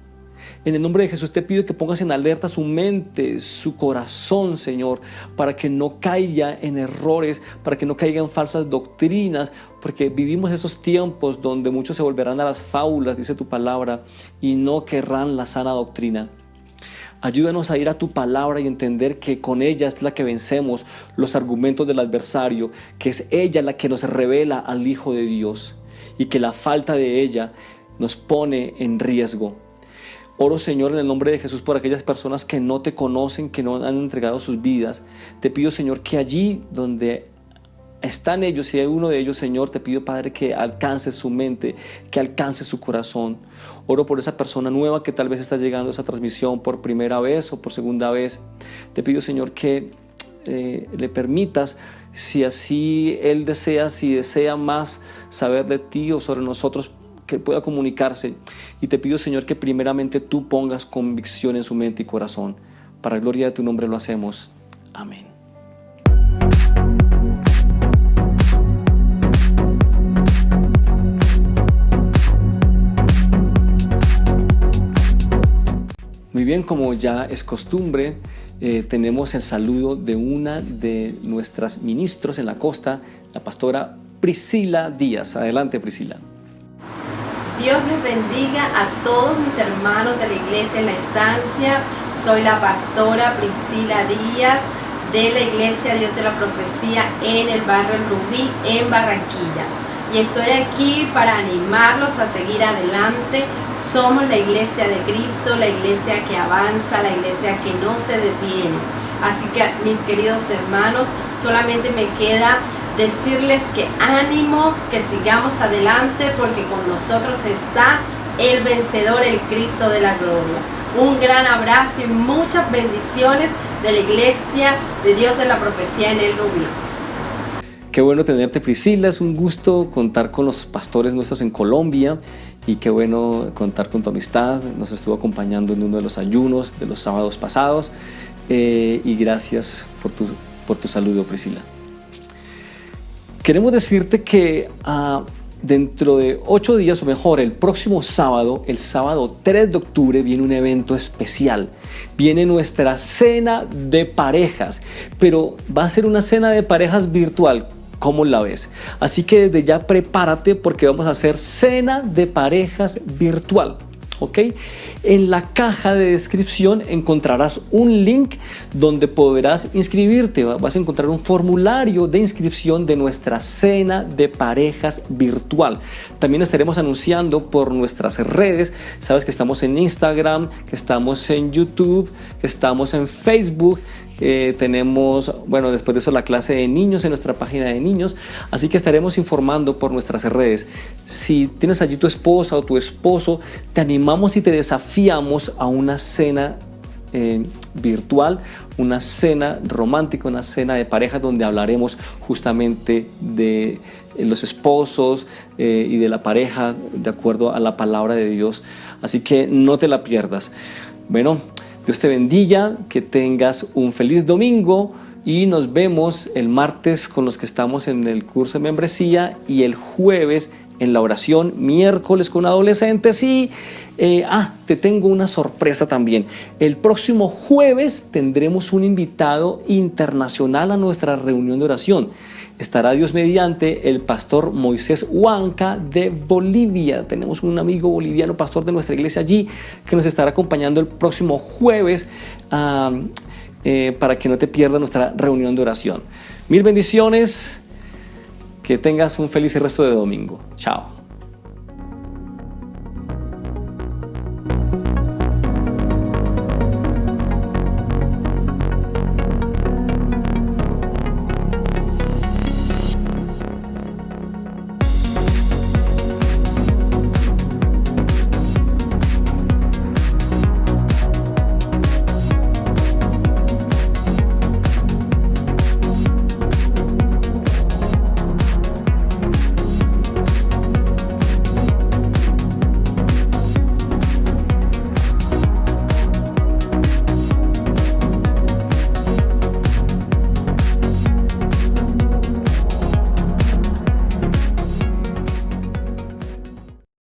En el nombre de Jesús te pido que pongas en alerta su mente, su corazón, Señor, para que no caiga en errores, para que no caiga en falsas doctrinas, porque vivimos esos tiempos donde muchos se volverán a las fábulas, dice tu palabra, y no querrán la sana doctrina. Ayúdanos a ir a tu palabra y entender que con ella es la que vencemos los argumentos del adversario, que es ella la que nos revela al Hijo de Dios y que la falta de ella nos pone en riesgo. Oro, Señor, en el nombre de Jesús por aquellas personas que no te conocen, que no han entregado sus vidas. Te pido, Señor, que allí donde están ellos, si hay uno de ellos, Señor, te pido, Padre, que alcance su mente, que alcance su corazón. Oro por esa persona nueva que tal vez está llegando a esa transmisión por primera vez o por segunda vez. Te pido, Señor, que le permitas, si así Él desea, si desea más saber de ti o sobre nosotros, que pueda comunicarse. Y te pido, Señor, que primeramente tú pongas convicción en su mente y corazón. Para gloria de tu nombre lo hacemos. Amén. Muy bien, como ya es costumbre, tenemos el saludo de una de nuestras ministros en la costa, la pastora Priscila Díaz. Adelante, Priscila. Dios les bendiga a todos mis hermanos de la iglesia en la estancia. Soy la pastora Priscila Díaz de la iglesia Dios de la Profecía en el barrio El Rubí, en Barranquilla. Y estoy aquí para animarlos a seguir adelante. Somos la iglesia de Cristo, la iglesia que avanza, la iglesia que no se detiene. Así que, mis queridos hermanos, solamente me queda decirles que ánimo, que sigamos adelante, porque con nosotros está el vencedor, el Cristo de la gloria. Un gran abrazo y muchas bendiciones de la iglesia de Dios de la Profecía en El Rubí. Qué bueno tenerte, Priscila. Es un gusto contar con los pastores nuestros en Colombia y qué bueno contar con tu amistad. Nos estuvo acompañando en uno de los ayunos de los sábados pasados y gracias por tu saludo, Priscila. Queremos decirte que dentro de 8 días, o mejor, el próximo sábado, el sábado 3 de octubre, viene un evento especial. Viene nuestra cena de parejas, pero va a ser una cena de parejas virtual. ¿Cómo la ves? Así que desde ya prepárate, porque vamos a hacer cena de parejas virtual. ¿Ok? En la caja de descripción encontrarás un link donde podrás inscribirte. Vas a encontrar un formulario de inscripción de nuestra cena de parejas virtual. También estaremos anunciando por nuestras redes. Sabes que estamos en Instagram, que estamos en YouTube, que estamos en Facebook. Tenemos, bueno, después de eso la clase de niños en nuestra página de niños, así que estaremos informando por nuestras redes. Si tienes allí tu esposa o tu esposo, te animamos y te desafiamos a una cena virtual, una cena romántica, una cena de pareja donde hablaremos justamente de los esposos y de la pareja de acuerdo a la palabra de Dios, así que no te la pierdas. Bueno, Dios te bendiga, que tengas un feliz domingo y nos vemos el martes con los que estamos en el curso de membresía y el jueves en la oración, miércoles con adolescentes y te tengo una sorpresa también. El próximo jueves tendremos un invitado internacional a nuestra reunión de oración. Estará Dios mediante el pastor Moisés Huanca de Bolivia. Tenemos un amigo boliviano, pastor de nuestra iglesia allí, que nos estará acompañando el próximo jueves para que no te pierdas nuestra reunión de oración. Mil bendiciones, que tengas un feliz resto de domingo. Chao.